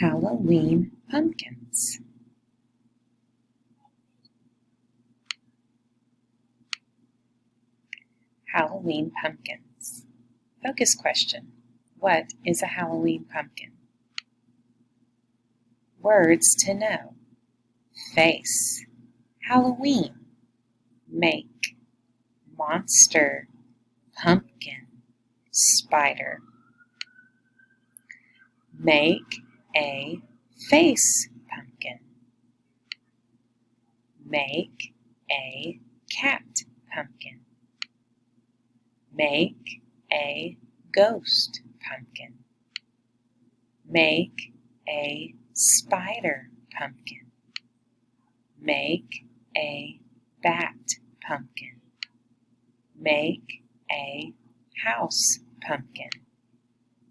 Halloween pumpkins. Halloween pumpkins. Focus question. What is a Halloween pumpkin? Words to know. Face. Halloween. Make. Monster. Pumpkin. Spider. Make a face pumpkin. Make a cat pumpkin. Make a ghost pumpkin. Make a spider pumpkin. Make a bat pumpkin. Make a house pumpkin.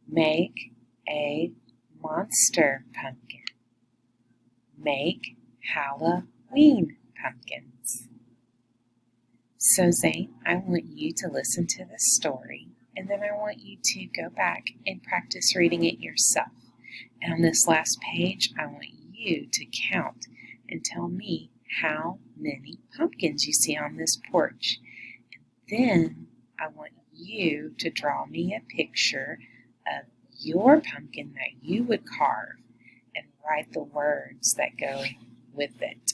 Make a monster pumpkin. Make Halloween pumpkins. So Zane, I want you to listen to this story, and then I want you to go back and practice reading it yourself. And on this last page, I want you to count and tell me how many pumpkins you see on this porch. And then I want you to draw me a picture of your pumpkin that you would carve and write the words that go with it.